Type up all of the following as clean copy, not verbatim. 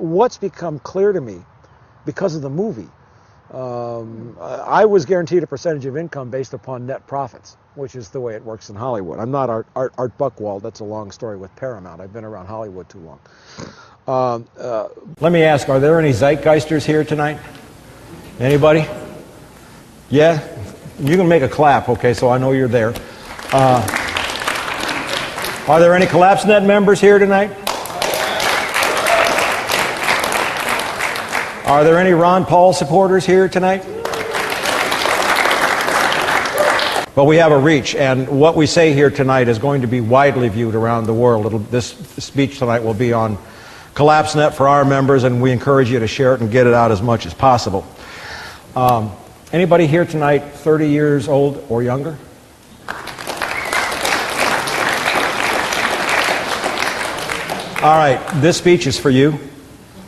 what's become clear to me because of the movie, I was guaranteed a percentage of income based upon net profits, which is the way it works in Hollywood. I'm not Art Buchwald. That's a long story with Paramount. I've been around Hollywood too long. Let me ask, are there any Zeitgeisters here tonight? Anybody? Yeah? You can make a clap, okay, so I know you're there. Are there any CollapseNet members here tonight? Are there any Ron Paul supporters here tonight? Well, we have a reach, and what we say here tonight is going to be widely viewed around the world. This speech tonight will be on CollapseNet for our members, and we encourage you to share it and get it out as much as possible. Anybody here tonight 30 years old or younger? All right, this speech is for you.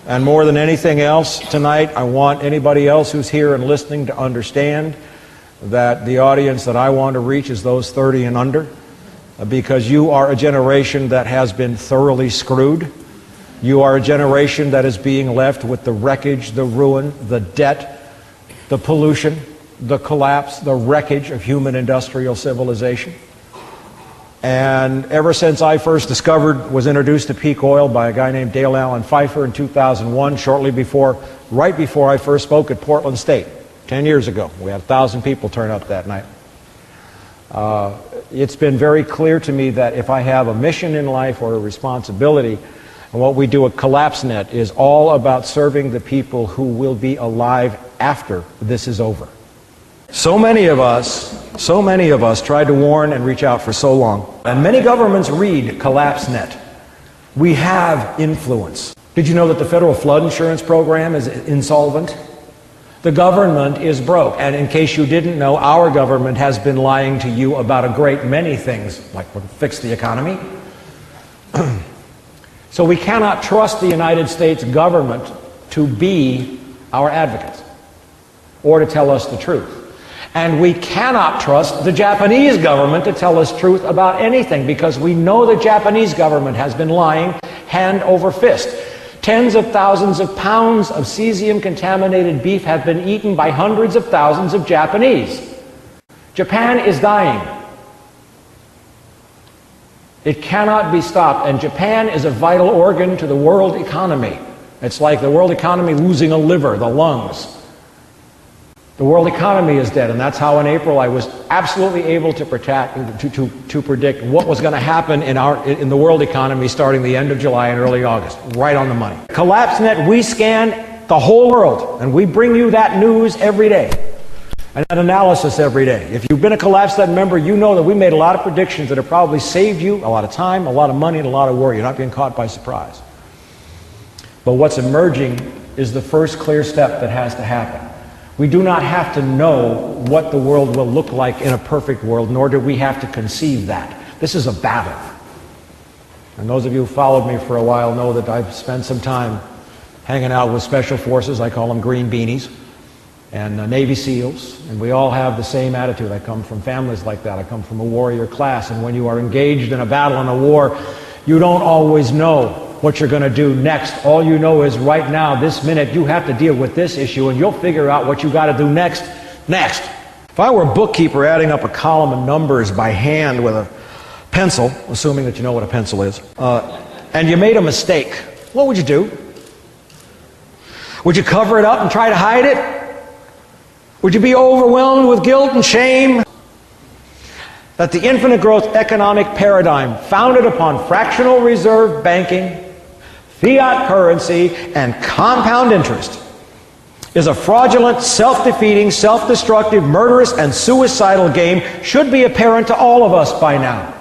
And more than anything else tonight, I want anybody else who's here and listening to understand that the audience that I want to reach is those 30 and under, because you are a generation that has been thoroughly screwed. You are a generation that is being left with the wreckage, the ruin, the debt, the pollution, the collapse, the wreckage of human industrial civilization. And ever since I first was introduced to peak oil by a guy named Dale Allen Pfeiffer in 2001, right before I first spoke at Portland State, 10 years ago. We had 1,000 people turn up that night. It's been very clear to me that if I have a mission in life or a responsibility, and what we do at CollapseNet is all about serving the people who will be alive after this is over. So many of us tried to warn and reach out for so long. And many governments read CollapseNet. We have influence. Did you know that the federal flood insurance program is insolvent? The government is broke. And in case you didn't know, our government has been lying to you about a great many things, like we'll fix the economy. So we cannot trust the United States government to be our advocates or to tell us the truth. And we cannot trust the Japanese government to tell us truth about anything, because we know the Japanese government has been lying hand over fist. Tens of thousands of pounds of cesium-contaminated beef have been eaten by hundreds of thousands of Japanese. Japan is dying. It cannot be stopped, and Japan is a vital organ to the world economy. It's like the world economy losing a liver, the lungs. The world economy is dead, and that's how in April I was absolutely able to predict what was going to happen in the world economy starting the end of July and early August, right on the money. CollapseNet, we scan the whole world, and we bring you that news every day, and that analysis every day. If you've been a CollapseNet member, you know that we made a lot of predictions that have probably saved you a lot of time, a lot of money, and a lot of worry. You're not being caught by surprise. But what's emerging is the first clear step that has to happen. We do not have to know what the world will look like in a perfect world, nor do we have to conceive that. This is a battle. And those of you who followed me for a while know that I've spent some time hanging out with special forces. I call them green beanies, and Navy SEALs, and we all have the same attitude. I come from families like that. I come from a warrior class, and when you are engaged in a battle and a war, you don't always know what you're going to do next. All you know is right now, this minute, you have to deal with this issue, and you'll figure out what you got to do next. If I were a bookkeeper adding up a column of numbers by hand with a pencil, assuming that you know what a pencil is, and you made a mistake, what would you do? Would you cover it up and try to hide it? Would you be overwhelmed with guilt and shame? That the infinite growth economic paradigm founded upon fractional reserve banking, fiat currency, and compound interest is a fraudulent, self-defeating, self-destructive, murderous, and suicidal game should be apparent to all of us by now.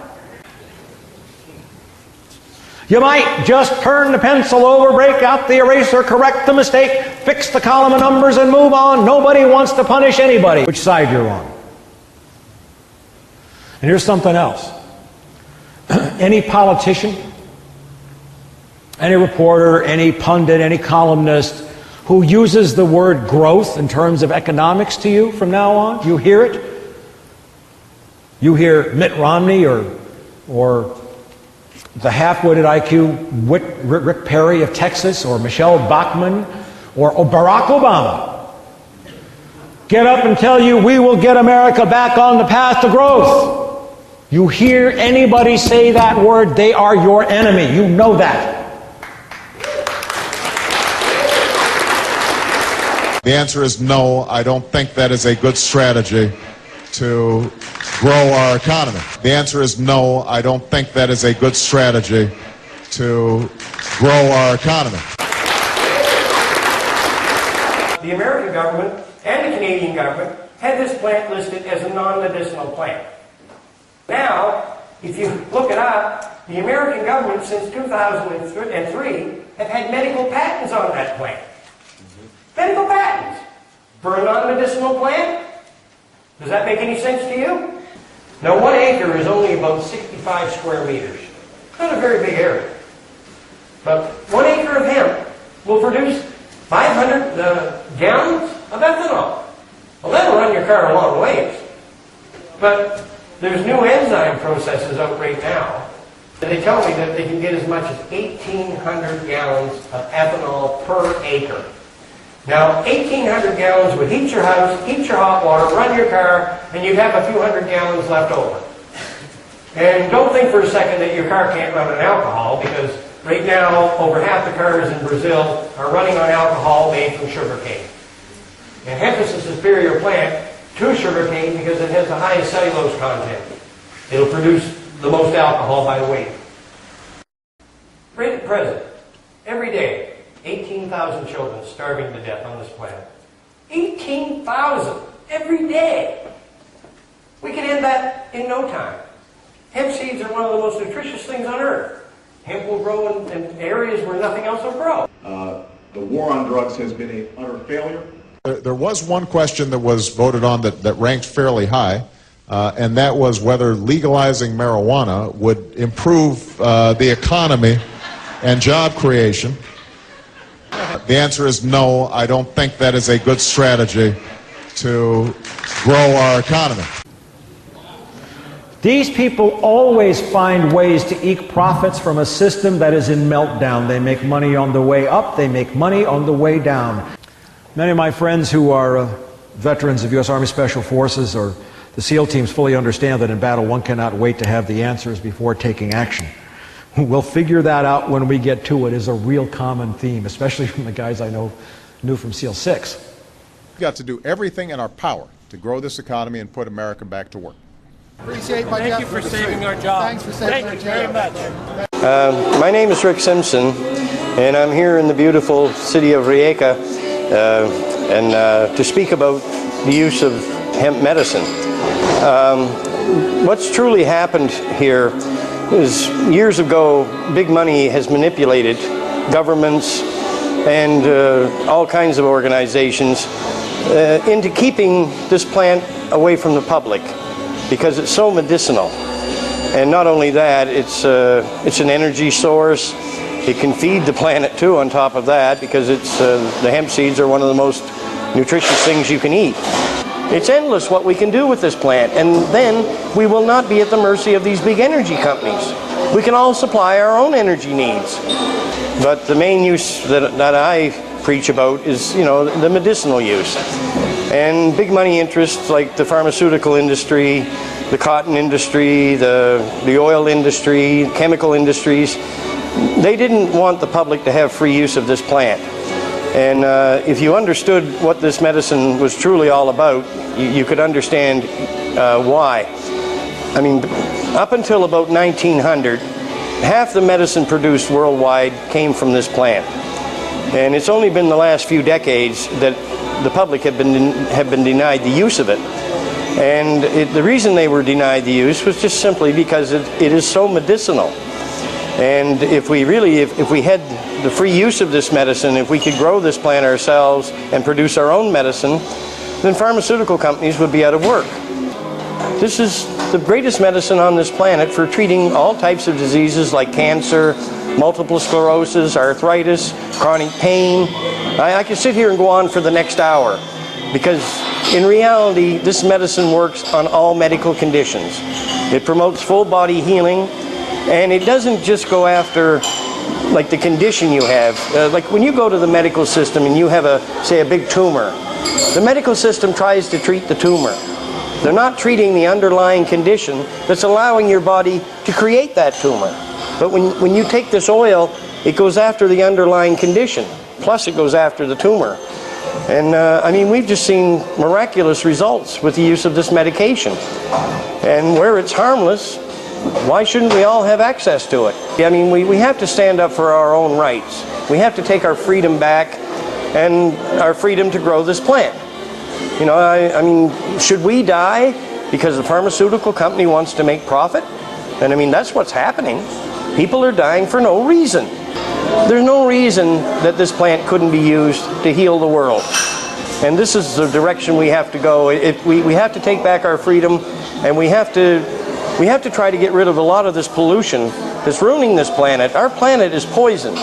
You might just turn the pencil over, break out the eraser, correct the mistake, fix the column of numbers, and move on. Nobody wants to punish anybody. Which side you're on. And here's something else. Any politician, any reporter, any pundit, any columnist who uses the word growth in terms of economics to you from now on, you hear it. You hear Mitt Romney or the half-witted IQ Rick Perry of Texas, or Michelle Bachmann, or Barack Obama get up and tell you we will get America back on the path to growth. You hear anybody say that word, they are your enemy. You know that. The answer is no. I don't think that is a good strategy to grow our economy. The answer is no. I don't think that is a good strategy to grow our economy. The American government and the Canadian government had this plant listed as a non-medicinal plant. Now, if you look it up, the American government since 2003 have had medical patents on that plant. Medical patents for a non-medicinal plant? Does that make any sense to you? Now, 1 acre is only about 65 square meters. Not a very big area. But 1 acre of hemp will produce 500 gallons of ethanol. Well, that'll run your car a long ways. But there's new enzyme processes out right now. They tell me that they can get as much as 1,800 gallons of ethanol per acre. Now, 1,800 gallons would heat your house, heat your hot water, run your car, and you'd have a few hundred gallons left over. And don't think for a second that your car can't run on alcohol, because right now, over half the cars in Brazil are running on alcohol made from sugarcane. And hemp is a superior plant to sugarcane because it has the highest cellulose content. It'll produce the most alcohol by weight. Right at present, every day, 18,000 children starving to death on this planet. 18,000 every day. We can end that in no time. Hemp seeds are one of the most nutritious things on earth. Hemp will grow in areas where nothing else will grow. The war on drugs has been an utter failure. There was one question that was voted on that ranked fairly high, and that was whether legalizing marijuana would improve the economy and job creation. The answer is no. I don't think that is a good strategy to grow our economy. These people always find ways to eke profits from a system that is in meltdown. They make money on the way up, they make money on the way down. Many of my friends who are veterans of U.S. Army Special Forces or the SEAL teams fully understand that in battle one cannot wait to have the answers before taking action. We'll figure that out when we get to it is a real common theme, especially from the guys I knew from SEAL 6. We've got to do everything in our power to grow this economy and put America back to work. Thank you for saving our job. Thanks for saving our job. Thank you very much. My name is Rick Simpson, and I'm here in the beautiful city of Rijeka to speak about the use of hemp medicine. What's truly happened here is years ago, big money has manipulated governments and all kinds of organizations into keeping this plant away from the public because it's so medicinal. And not only that, it's an energy source. It can feed the planet too on top of that because the hemp seeds are one of the most nutritious things you can eat. It's endless what we can do with this plant, and then we will not be at the mercy of these big energy companies. We can all supply our own energy needs. But the main use that I preach about is, the medicinal use. And big money interests like the pharmaceutical industry, the cotton industry, the oil industry, chemical industries, they didn't want the public to have free use of this plant. And if you understood what this medicine was truly all about, you could understand why. I mean, up until about 1900, half the medicine produced worldwide came from this plant. And it's only been the last few decades that the public have been denied the use of it. And the reason they were denied the use was just simply because it is so medicinal. And if we had the free use of this medicine, if we could grow this plant ourselves and produce our own medicine, then pharmaceutical companies would be out of work. This is the greatest medicine on this planet for treating all types of diseases like cancer, multiple sclerosis, arthritis, chronic pain. I could sit here and go on for the next hour because in reality, this medicine works on all medical conditions. It promotes full body healing. And it doesn't just go after like the condition you have. Like when you go to the medical system and you have say a big tumor, the medical system tries to treat the tumor. They're not treating the underlying condition that's allowing your body to create that tumor. But when you take this oil, it goes after the underlying condition, plus it goes after the tumor. And I mean, we've just seen miraculous results with the use of this medication. And where it's harmless, why shouldn't we all have access to it? I mean, we have to stand up for our own rights. We have to take our freedom back and our freedom to grow this plant. You know, I mean, should we die because the pharmaceutical company wants to make profit? And I mean, that's what's happening. People are dying for no reason. There's no reason that this plant couldn't be used to heal the world. And this is the direction we have to go. We have to take back our freedom, and we have to try to get rid of a lot of this pollution that's ruining this planet. Our planet is poisoned.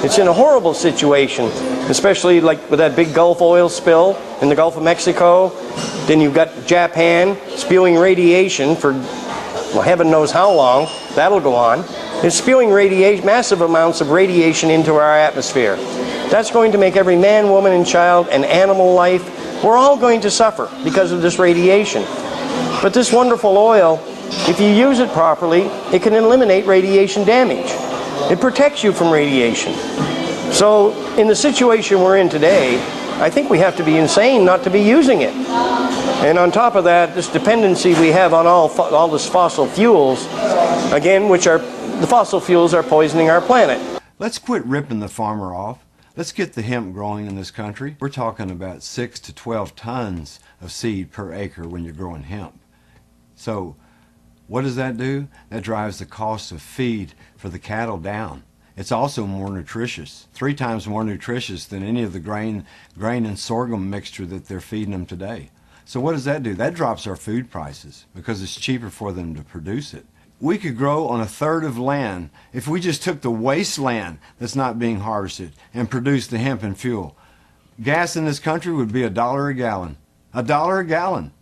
It's in a horrible situation, especially like with that big Gulf oil spill in the Gulf of Mexico. Then you've got Japan spewing radiation for, well, heaven knows how long. That'll go on. It's spewing massive amounts of radiation into our atmosphere. That's going to make every man, woman, and child and animal life, we're all going to suffer because of this radiation. But this wonderful oil, if you use it properly, it can eliminate radiation damage. It protects you from radiation. So in the situation we're in today, I think we have to be insane not to be using it. And on top of that, this dependency we have on all this fossil fuels, again, the fossil fuels are poisoning our planet. Let's quit ripping the farmer off. Let's get the hemp growing in this country. We're talking about 6 to 12 tons of seed per acre when you're growing hemp. So what does that do? That drives the cost of feed for the cattle down. It's also more nutritious, 3 times more nutritious than any of the grain and sorghum mixture that they're feeding them today. So what does that do? That drops our food prices because it's cheaper for them to produce it. We could grow on 1/3 of land if we just took the wasteland that's not being harvested and produced the hemp and fuel. Gas in this country would be $1 a gallon. $1 a gallon.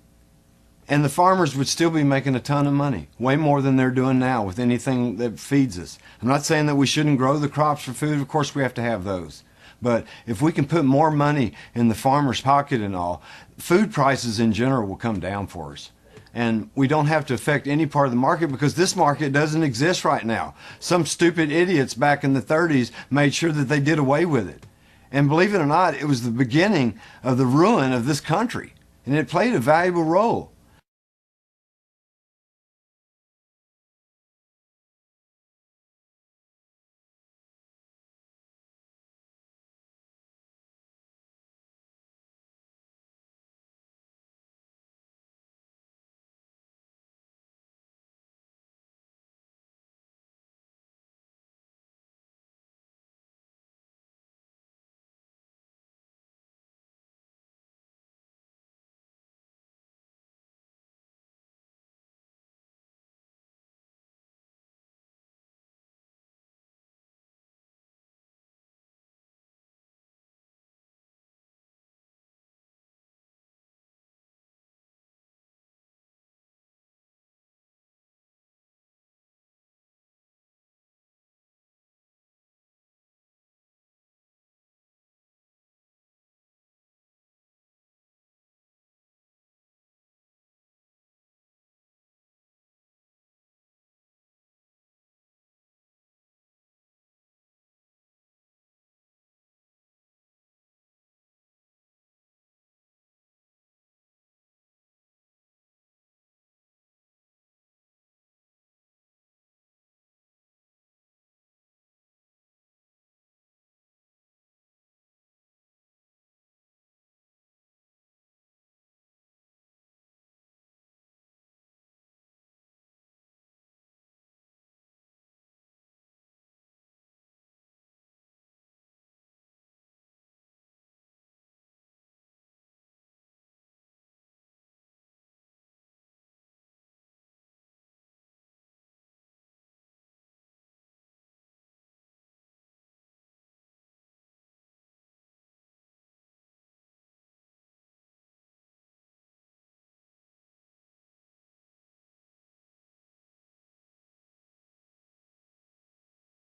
And the farmers would still be making a ton of money, way more than they're doing now with anything that feeds us. I'm not saying that we shouldn't grow the crops for food. Of course we have to have those. But if we can put more money in the farmer's pocket and all, food prices in general will come down for us. And we don't have to affect any part of the market because this market doesn't exist right now. Some stupid idiots back in the 30s made sure that they did away with it. And believe it or not, it was the beginning of the ruin of this country. And it played a valuable role.